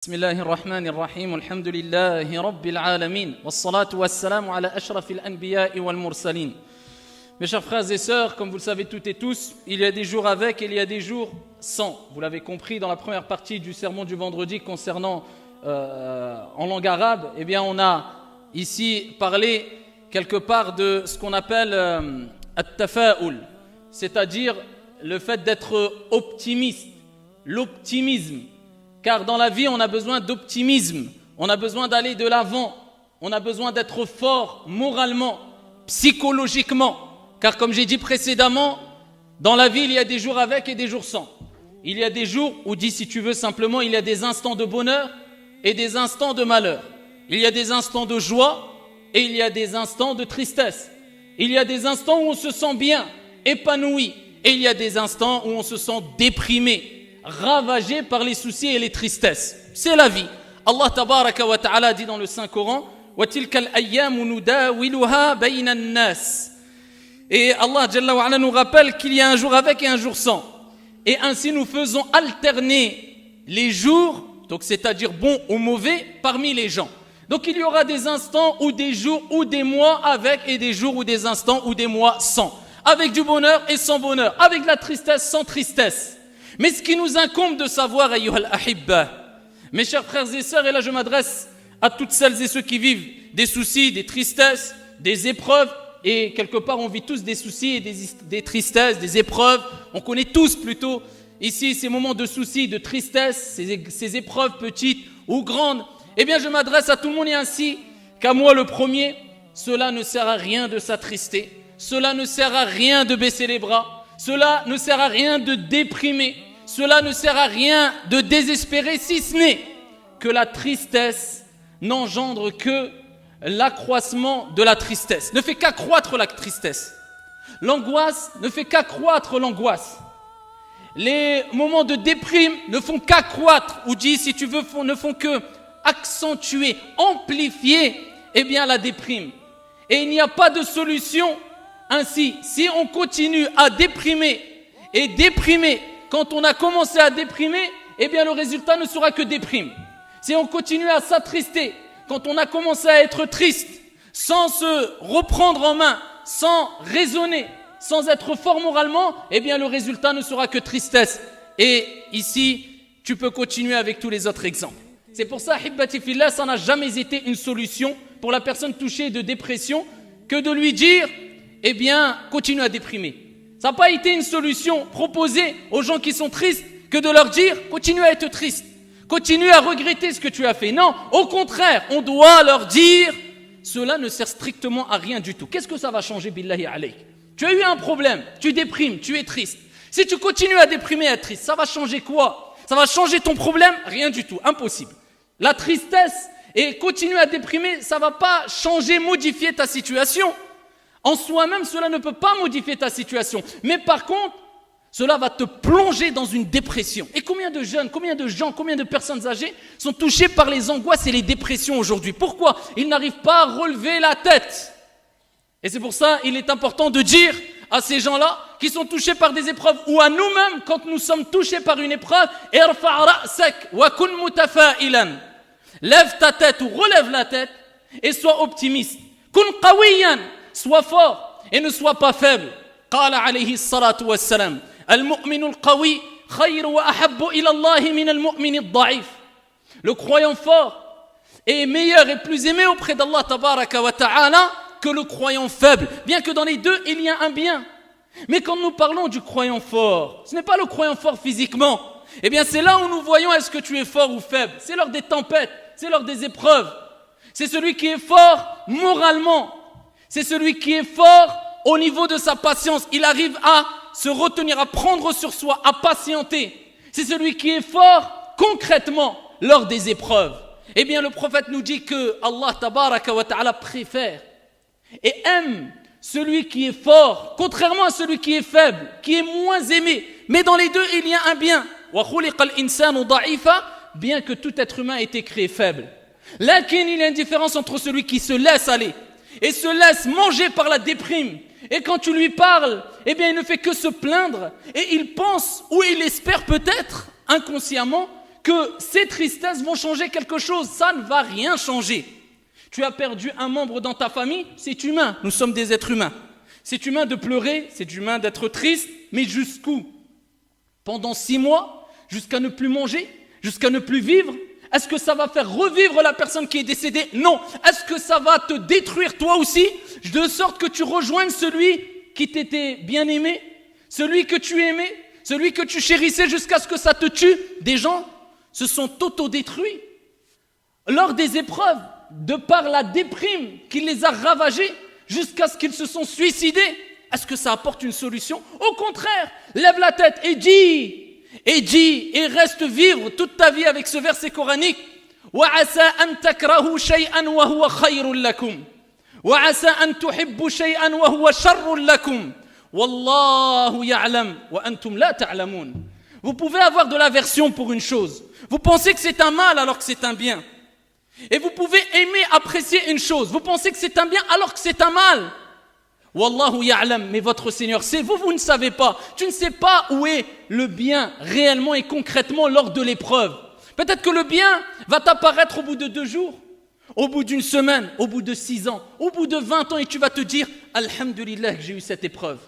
بسم الله الرحمن الرحيم والحمد لله رب العالمين والصلاة والسلام على أشرف الأنبياء والمرسلين. Mes chers frères et sœurs, comme vous le savez toutes et tous, il y a des jours avec et il y a des jours sans. Vous l'avez compris dans la première partie du sermon du vendredi concernant en langue arabe, eh bien on a ici parlé quelque part de ce qu'on appelle at-tafa'ul, c'est-à-dire le fait d'être optimiste, l'optimisme. Car dans la vie, on a besoin d'optimisme, on a besoin d'aller de l'avant, on a besoin d'être fort moralement, psychologiquement. Car comme j'ai dit précédemment, dans la vie, il y a des jours avec et des jours sans. Il y a des jours, ou dis si tu veux simplement, il y a des instants de bonheur et des instants de malheur. Il y a des instants de joie et il y a des instants de tristesse. Il y a des instants où on se sent bien, épanoui, et il y a des instants où on se sent déprimé, ravagé par les soucis et les tristesses. C'est la vie. Allah tabaraka wa ta'ala dit dans le Saint-Coran وَتِلْكَ الْأَيَّامُ نُدَاوِلُهَا بَيْنَ النَّاسِ. Et Allah Jalla wa ala nous rappelle qu'il y a un jour avec et un jour sans. Et ainsi nous faisons alterner les jours, donc c'est-à-dire bons ou mauvais, parmi les gens. Donc il y aura des instants ou des jours ou des mois avec et des jours ou des instants ou des mois sans. Avec du bonheur et sans bonheur. Avec de la tristesse sans tristesse. Mais ce qui nous incombe de savoir, ayyuhal ahibba, mes chers frères et sœurs, et là je m'adresse à toutes celles et ceux qui vivent des soucis, des tristesses, des épreuves, et quelque part on vit tous des soucis et des tristesses, des épreuves, on connaît tous plutôt ici ces moments de soucis, de tristesse, ces épreuves petites ou grandes. Eh bien je m'adresse à tout le monde et ainsi qu'à moi le premier, cela ne sert à rien de s'attrister, cela ne sert à rien de baisser les bras, cela ne sert à rien de déprimer, cela ne sert à rien de désespérer, si ce n'est que la tristesse n'engendre que l'accroissement de la tristesse, ne fait qu'accroître la tristesse. L'angoisse ne fait qu'accroître l'angoisse. Les moments de déprime ne font qu'accroître, ou dis si tu veux, ne font que accentuer, amplifier, eh bien la déprime. Et il n'y a pas de solution ainsi. Si on continue à déprimer et déprimer, quand on a commencé à déprimer, eh bien le résultat ne sera que déprime. Si on continue à s'attrister, quand on a commencé à être triste, sans se reprendre en main, sans raisonner, sans être fort moralement, eh bien le résultat ne sera que tristesse. Et ici, tu peux continuer avec tous les autres exemples. C'est pour ça, Hibbati Fillah, ça n'a jamais été une solution pour la personne touchée de dépression que de lui dire, eh bien, continue à déprimer. Ça n'a pas été une solution proposée aux gens qui sont tristes que de leur dire, continue à être triste. Continue à regretter ce que tu as fait. Non, au contraire, on doit leur dire, cela ne sert strictement à rien du tout. Qu'est-ce que ça va changer, billahi alayk? Tu as eu un problème, tu déprimes, tu es triste. Si tu continues à déprimer et à être triste, ça va changer quoi? Ça va changer ton problème? Rien du tout, impossible. La tristesse et continuer à déprimer, ça ne va pas changer, modifier ta situation. En soi-même, cela ne peut pas modifier ta situation. Mais par contre, cela va te plonger dans une dépression. Et combien de jeunes, combien de gens, combien de personnes âgées sont touchées par les angoisses et les dépressions aujourd'hui? Pourquoi? Ils n'arrivent pas à relever la tête. Et c'est pour ça qu'il est important de dire à ces gens-là qui sont touchés par des épreuves ou à nous-mêmes, quand nous sommes touchés par une épreuve, irfa' ra'sak wa kun mutafa'ilan. Lève ta tête ou relève la tête et sois optimiste. Kun qawiyan. Sois fort et ne sois pas faible. قال عليه الصلاة والسلام المؤمن القوي خير وأحب إلى الله من المؤمن الضعيف. Le croyant fort est meilleur et plus aimé auprès d'Allah tabaraka wa ta'ala que le croyant faible. Bien que dans les deux il y a un bien. Mais quand nous parlons du croyant fort, ce n'est pas le croyant fort physiquement. Eh bien c'est là où nous voyons est-ce que tu es fort ou faible. C'est lors des tempêtes, c'est lors des épreuves. C'est celui qui est fort moralement. C'est celui qui est fort au niveau de sa patience. Il arrive à se retenir, à prendre sur soi, à patienter. C'est celui qui est fort concrètement lors des épreuves. Eh bien, le prophète nous dit que Allah tabaraka wa ta'ala préfère et aime celui qui est fort, contrairement à celui qui est faible, qui est moins aimé. Mais dans les deux, il y a un bien. Wa khuliqal insanu da'ifa, bien que tout être humain ait été créé faible. Lakin, il y a une différence entre celui qui se laisse aller et se laisse manger par la déprime. Et quand tu lui parles, eh bien il ne fait que se plaindre. Et il pense, ou il espère peut-être, inconsciemment, que ces tristesses vont changer quelque chose. Ça ne va rien changer. Tu as perdu un membre dans ta famille, c'est humain, nous sommes des êtres humains. C'est humain de pleurer, c'est humain d'être triste, mais jusqu'où? Pendant 6 mois, jusqu'à ne plus manger, jusqu'à ne plus vivre? Est-ce que ça va faire revivre la personne qui est décédée? Non. Est-ce que ça va te détruire toi aussi, de sorte que tu rejoignes celui qui t'était bien aimé, celui que tu aimais, celui que tu chérissais jusqu'à ce que ça te tue? Des gens se sont autodétruits lors des épreuves, de par la déprime qui les a ravagés, jusqu'à ce qu'ils se sont suicidés. Est-ce que ça apporte une solution? Au contraire, lève la tête et dis, et reste vivre toute ta vie avec ce verset coranique. وَعَسَىٰ أَن تَكْرَهُوا شَيْئًا وَهُوَ خَيْرٌ لَكُمْ وَعَسَىٰ أَن تُحِبُّوا شَيْئًا وَهُوَ شَرٌ لَكُمْ وَاللَّهُ يَعْلَمُ وَأَنْتُمْ لَا تَعْلَمُونَ. Vous pouvez avoir de l'aversion pour une chose. Vous pensez que c'est un mal alors que c'est un bien. Et vous pouvez aimer, apprécier une chose. Vous pensez que c'est un bien alors que c'est un mal. Wallahu ya'lam, mais votre Seigneur sait. Vous ne savez pas. Tu ne sais pas où est le bien réellement et concrètement lors de l'épreuve. Peut-être que le bien va t'apparaître au bout de 2 jours, au bout d'une semaine, au bout de 6 ans, au bout de 20 ans, et tu vas te dire Alhamdulillah que j'ai eu cette épreuve.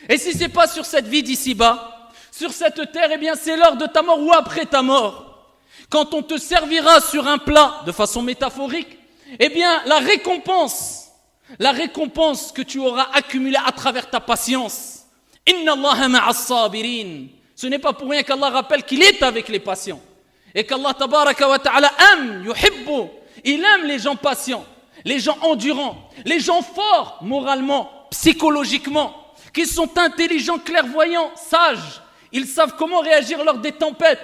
Et si ce n'est pas sur cette vie d'ici-bas, sur cette terre, eh bien c'est lors de ta mort ou après ta mort. Quand on te servira sur un plat, de façon métaphorique, eh bien la récompense que tu auras accumulée à travers ta patience. Inna Allaha ma'as sabirin. Ce n'est pas pour rien qu'Allah rappelle qu'il est avec les patients. Et qu'Allah tabaraka wa ta'ala aime, yuhibbu. Il aime les gens patients, les gens endurants, les gens forts moralement, psychologiquement, qui sont intelligents, clairvoyants, sages. Ils savent comment réagir lors des tempêtes.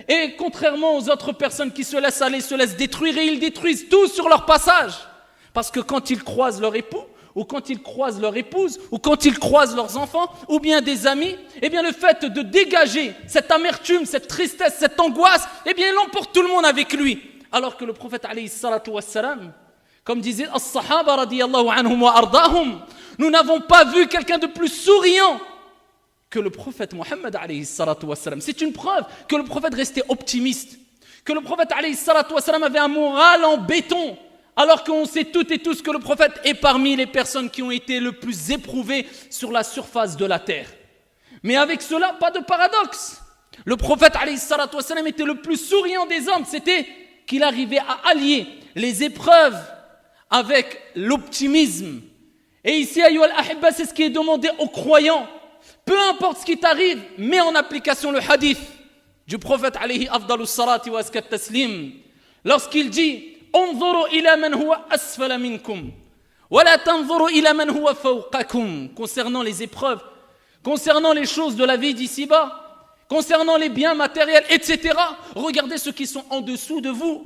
Et contrairement aux autres personnes qui se laissent aller, se laissent détruire, et ils détruisent tout sur leur passage. Parce que quand ils croisent leur époux, ou quand ils croisent leur épouse, ou quand ils croisent leurs enfants, ou bien des amis, eh bien le fait de dégager cette amertume, cette tristesse, cette angoisse, eh bien il emporte tout le monde avec lui. Alors que le prophète alayhi salatu wassalam, comme disait as-sahaba radiyallahu anhum wa ardahum, nous n'avons pas vu quelqu'un de plus souriant que le prophète Mohammed alayhi salatu wassalam. C'est une preuve que le prophète restait optimiste, que le prophète alayhi salatu wassalam avait un moral en béton, alors qu'on sait toutes et tous que le prophète est parmi les personnes qui ont été le plus éprouvées sur la surface de la terre. Mais avec cela, pas de paradoxe. Le prophète alayhi salatu wassalam était le plus souriant des hommes. C'était qu'il arrivait à allier les épreuves avec l'optimisme. Et ici, ayyuha al-ahibba, c'est ce qui est demandé aux croyants. Peu importe ce qui t'arrive, mets en application le hadith du prophète alayhi afdalus salati wa askat taslim. Lorsqu'il dit انظروا إلى من هو أسفل منكم ولا تنظروا إلى من هو فوقكم. Concernant les épreuves, concernant les choses de la vie d'ici-bas, concernant les biens matériels, etc. Regardez ceux qui sont en dessous de vous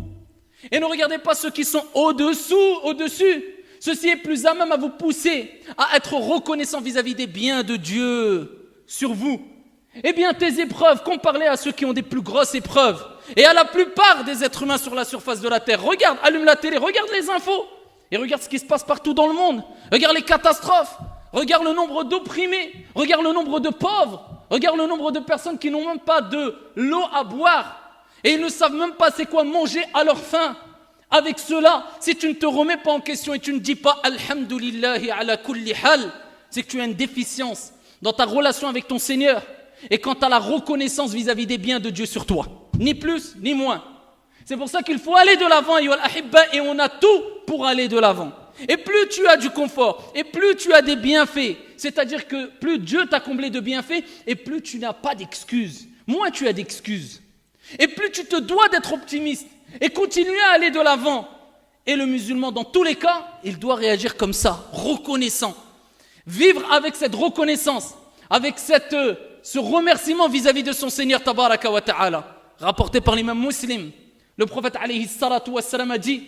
et ne regardez pas ceux qui sont au-dessus. Ceci est plus à même à vous pousser à être reconnaissant vis-à-vis des biens de Dieu sur vous. Eh bien, tes épreuves, comparez à ceux qui ont des plus grosses épreuves et à la plupart des êtres humains sur la surface de la terre. Regarde, allume la télé, regarde les infos et regarde ce qui se passe partout dans le monde. Regarde les catastrophes, regarde le nombre d'opprimés, regarde le nombre de pauvres, regarde le nombre de personnes qui n'ont même pas de l'eau à boire et ils ne savent même pas c'est quoi manger à leur faim. Avec cela, si tu ne te remets pas en question et tu ne dis pas Alhamdulillahi ala kulli hal, c'est que tu as une déficience dans ta relation avec ton Seigneur et quant à la reconnaissance vis-à-vis des biens de Dieu sur toi. Ni plus, ni moins. C'est pour ça qu'il faut aller de l'avant, et on a tout pour aller de l'avant. Et plus tu as du confort, et plus tu as des bienfaits, c'est-à-dire que plus Dieu t'a comblé de bienfaits, et plus tu n'as pas d'excuses. Moins tu as d'excuses. Et plus tu te dois d'être optimiste, et continuer à aller de l'avant. Et le musulman, dans tous les cas, il doit réagir comme ça, reconnaissant. Vivre avec cette reconnaissance, avec ce remerciement vis-à-vis de son Seigneur tabaraka wa ta'ala. Rapporté par l'imam Muslim, le prophète alayhi salatu wassalam a dit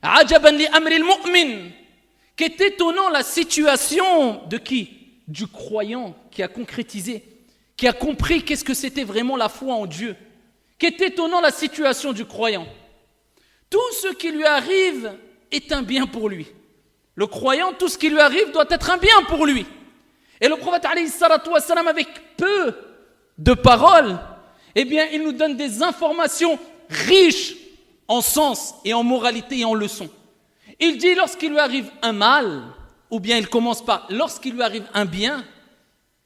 Ajaban li amri al-mu'min. Qu'est étonnant la situation de qui? Du croyant qui a concrétisé, qui a compris qu'est-ce que c'était vraiment la foi en Dieu. Qu'est étonnant la situation du croyant. Tout ce qui lui arrive est un bien pour lui. Le croyant, tout ce qui lui arrive doit être un bien pour lui. Et le prophète alayhi salatu wassalam, avec peu de paroles, eh bien, il nous donne des informations riches en sens et en moralité et en leçons. Il dit lorsqu'il lui arrive un mal, ou bien il commence par lorsqu'il lui arrive un bien,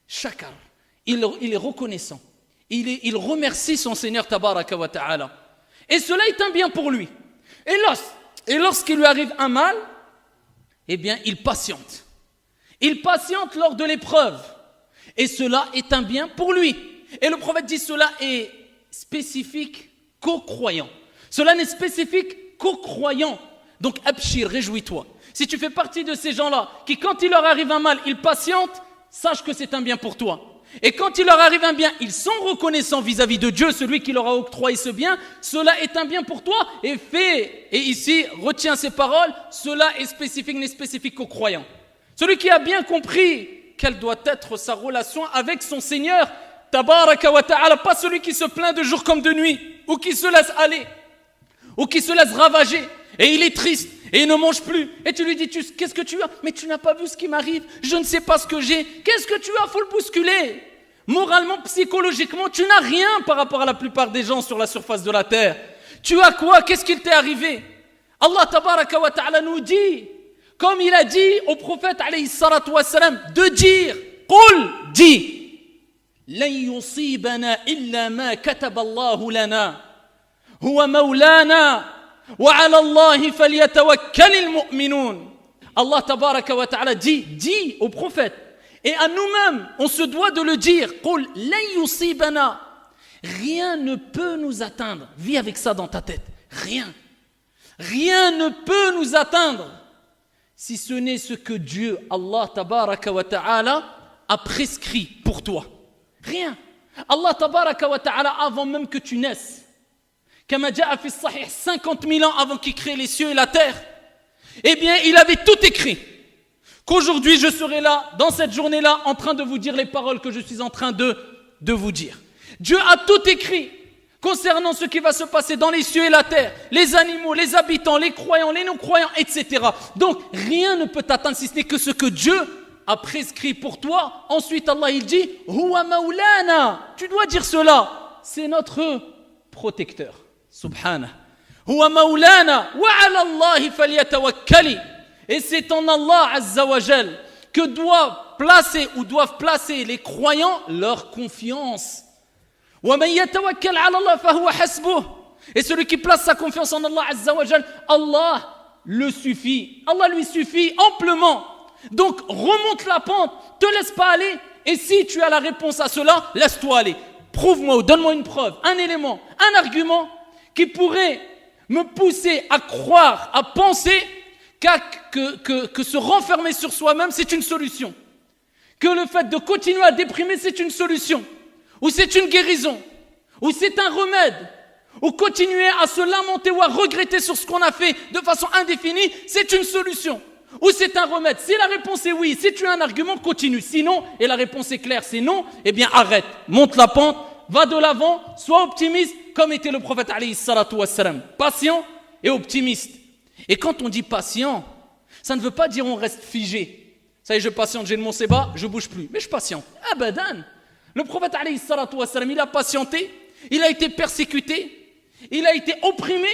shakar, il est reconnaissant. Il remercie son Seigneur Tabaraka wa Ta'ala. Et cela est un bien pour lui. Et lorsqu'il lui arrive un mal, eh bien, il patiente. Il patiente lors de l'épreuve. Et cela est un bien pour lui. Et le prophète dit cela est spécifique qu'aux croyants. Cela n'est spécifique qu'aux croyants. Donc, abshir, réjouis-toi. Si tu fais partie de ces gens-là qui, quand il leur arrive un mal, ils patientent, sache que c'est un bien pour toi. Et quand il leur arrive un bien, ils sont reconnaissants vis-à-vis de Dieu, celui qui leur a octroyé ce bien, cela est un bien pour toi et ici, retiens ces paroles, cela est spécifique, n'est spécifique qu'aux croyants. Celui qui a bien compris quelle doit être sa relation avec son Seigneur, Tabaraka wa Ta'ala, pas celui qui se plaint de jour comme de nuit, ou qui se laisse aller, ou qui se laisse ravager, et il est triste, et il ne mange plus, et tu lui dis, qu'est-ce que tu as? Mais tu n'as pas vu ce qui m'arrive, je ne sais pas ce que j'ai, qu'est-ce que tu as? Faut le bousculer. Moralement, psychologiquement, tu n'as rien par rapport à la plupart des gens sur la surface de la terre. Tu as quoi? Qu'est-ce qu'il t'est arrivé? Allah Tabaraka wa Ta'ala nous dit, comme il a dit au prophète alayhi salatu wassalam, de dire, Qul, dis, لن يصيبنا إلا ما كتب الله لنا هو مولانا وعلى الله فليتوكل المؤمنون. Allah Tabaraka wa Ta'ala dit au prophète et à nous-mêmes, on se doit de le dire. قل لن يصيبنا, rien ne peut nous atteindre. Vis avec ça dans ta tête. Rien ne peut nous atteindre si ce n'est ce que Dieu, Allah Tabaraka wa Ta'ala, a prescrit pour toi. Rien. Allah Tabaraka wa Ta'ala, avant même que tu naisses, Kama ja'a fi sahih, 50 000 ans avant qu'il crée les cieux et la terre, eh bien, il avait tout écrit. Qu'aujourd'hui, je serai là, dans cette journée-là, en train de vous dire les paroles que je suis en train de vous dire. Dieu a tout écrit concernant ce qui va se passer dans les cieux et la terre, les animaux, les habitants, les croyants, les non-croyants, etc. Donc, rien ne peut t'atteindre si ce n'est que ce que Dieu a prescrit pour toi. Ensuite, Allah, il dit, Huwa maulana. Tu dois dire cela. C'est notre protecteur. Subhanah. Huwa maulana. Wa ala Allahi falyatawakkali. Et c'est en Allah, Azza wa Jal, que doivent placer les croyants leur confiance. Wa man yatawakkal ala Allah fahuwa hasbuh. Et celui qui place sa confiance en Allah, Azza wa Jal, Allah le suffit. Allah lui suffit amplement. Donc, remonte la pente, te laisse pas aller, et si tu as la réponse à cela, laisse-toi aller. Prouve-moi ou donne-moi une preuve, un élément, un argument qui pourrait me pousser à croire, à penser que se renfermer sur soi-même, c'est une solution. Que le fait de continuer à déprimer, c'est une solution. Ou c'est une guérison. Ou c'est un remède. Ou continuer à se lamenter ou à regretter sur ce qu'on a fait de façon indéfinie, c'est une solution. Ou c'est un remède. Si la réponse est oui, si tu as un argument, continue. Sinon, et la réponse est claire, c'est non, eh bien arrête. Monte la pente, va de l'avant, sois optimiste, comme était le prophète alayhi salatu wassalam. Patient et optimiste. Et quand on dit patient, ça ne veut pas dire on reste figé. Ça y est, je patiente, j'ai le Monseba, je bouge plus. Mais je patiente. Abadan. Le prophète alayhi salatu wassalam, il a patienté, il a été persécuté, il a été opprimé.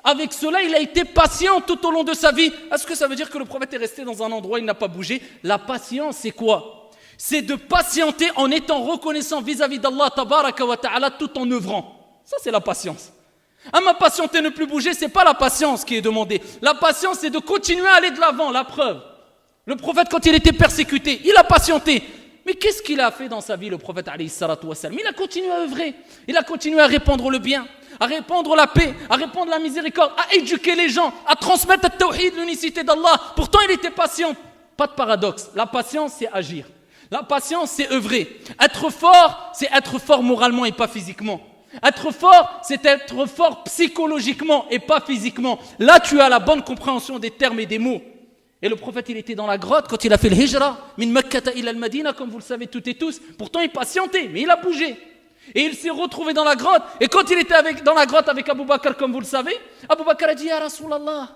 Avec cela, il a été patient tout au long de sa vie. Est-ce que ça veut dire que le prophète est resté dans un endroit, il n'a pas bougé? La patience, c'est quoi? C'est de patienter en étant reconnaissant vis-à-vis d'Allah Tabaraka wa Ta'ala tout en œuvrant. Ça, c'est la patience. Ma patienter, ne plus bouger, c'est pas la patience qui est demandée. La patience, c'est de continuer à aller de l'avant. La preuve. Le prophète, quand il était persécuté, il a patienté. Mais qu'est-ce qu'il a fait dans sa vie, le prophète alayhi salatu wassalam? Il a continué à œuvrer. Il a continué à répandre le bien, à répandre la paix, à répandre la miséricorde, à éduquer les gens, à transmettre le tawhid, l'unicité d'Allah. Pourtant, il était patient. Pas de paradoxe. La patience, c'est agir. La patience, c'est œuvrer. Être fort, c'est être fort moralement et pas physiquement. Être fort, c'est être fort psychologiquement et pas physiquement. Là, tu as la bonne compréhension des termes et des mots. Et le prophète, il était dans la grotte quand il a fait le hijra, min Makkata ila al-Madina, comme vous le savez toutes et tous. Pourtant, il patientait, mais il a bougé. Et il s'est retrouvé dans la grotte. Et quand il était dans la grotte avec Abu Bakr, comme vous le savez, Abu Bakr a dit, Ya Rasulallah,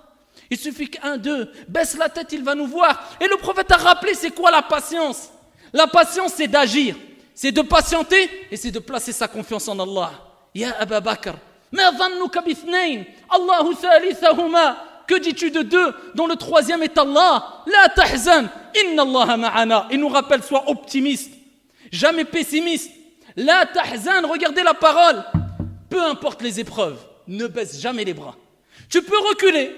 il suffit qu'un d'eux baisse la tête, il va nous voir. Et le prophète a rappelé, c'est quoi la patience? La patience, c'est d'agir. c'est de patienter et c'est de placer sa confiance en Allah. Ya Aba Bakr, ma dhannuka bithnayn, Allahu thalithahuma. Que dis-tu de deux dont le troisième est Allah? La tahzan, inna Allah ma'ana. Il nous rappelle, sois optimiste, jamais pessimiste. La tahzan, regardez la parole. Peu importe les épreuves, ne baisse jamais les bras. Tu peux reculer,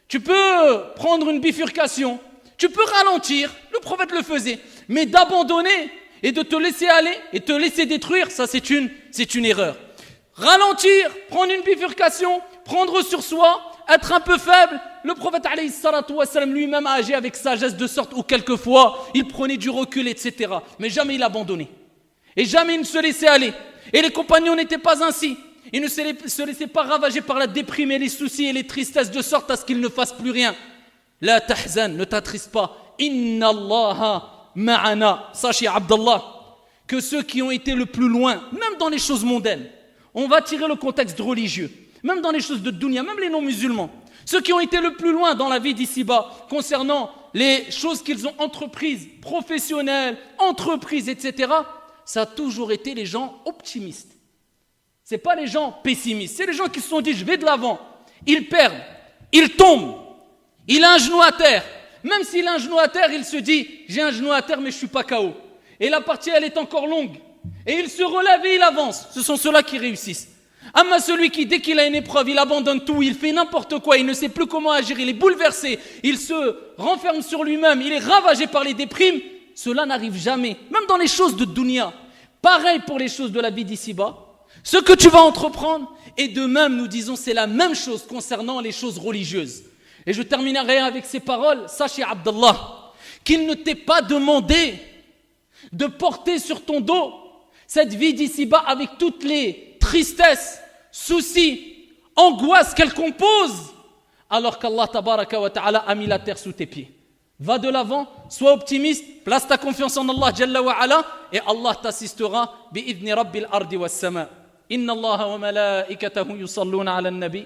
tu peux prendre une bifurcation, tu peux ralentir, le prophète le faisait. Mais d'abandonner et de te laisser aller et te laisser détruire, ça c'est une erreur. Ralentir, prendre une bifurcation, prendre sur soi, être un peu faible. Le prophète alayhi salatu wassalam lui-même a agi avec sagesse de sorte où quelquefois il prenait du recul, etc. Mais jamais il abandonnait. Et jamais il ne se laissait aller. Et les compagnons n'étaient pas ainsi. Ils ne se laissaient pas ravager par la déprime et les soucis et les tristesses de sorte à ce qu'ils ne fassent plus rien. La tahzan, ne t'attriste pas. Inna Allaha ma'ana. Sachez Abdallah que ceux qui ont été le plus loin, même dans les choses mondaines, on va tirer le contexte religieux, même dans les choses de dunya, même les non-musulmans, ceux qui ont été le plus loin dans la vie d'ici-bas, concernant les choses qu'ils ont entreprises, professionnelles, entreprises, etc., ça a toujours été les gens optimistes. Ce n'est pas les gens pessimistes, c'est les gens qui se sont dit, je vais de l'avant. Ils perdent, ils tombent, il a un genou à terre. Même s'il a un genou à terre, il se dit, j'ai un genou à terre, mais je ne suis pas KO. Et la partie, elle est encore longue. Et il se relève et il avance. Ce sont ceux-là qui réussissent. Amma celui qui, dès qu'il a une épreuve, il abandonne tout, il fait n'importe quoi, il ne sait plus comment agir, il est bouleversé, il se renferme sur lui-même, il est ravagé par les déprimes, cela n'arrive jamais, même dans les choses de dunya. Pareil pour les choses de la vie d'ici-bas, ce que tu vas entreprendre, et de même, nous disons, c'est la même chose concernant les choses religieuses. Et je terminerai avec ces paroles, sachez Abdallah, qu'il ne t'est pas demandé de porter sur ton dos cette vie d'ici-bas avec toutes les tristesses, soucis, angoisses qu'elle compose, alors qu'Allah tabaraka wa ta'ala a mis la terre sous tes pieds. Va de l'avant, sois optimiste, place ta confiance en Allah jalla wa ala, et Allah t'assistera bi'idhni rabbil ardi was sama. Inna Allah wa malaikatahu yusalluna ala nabi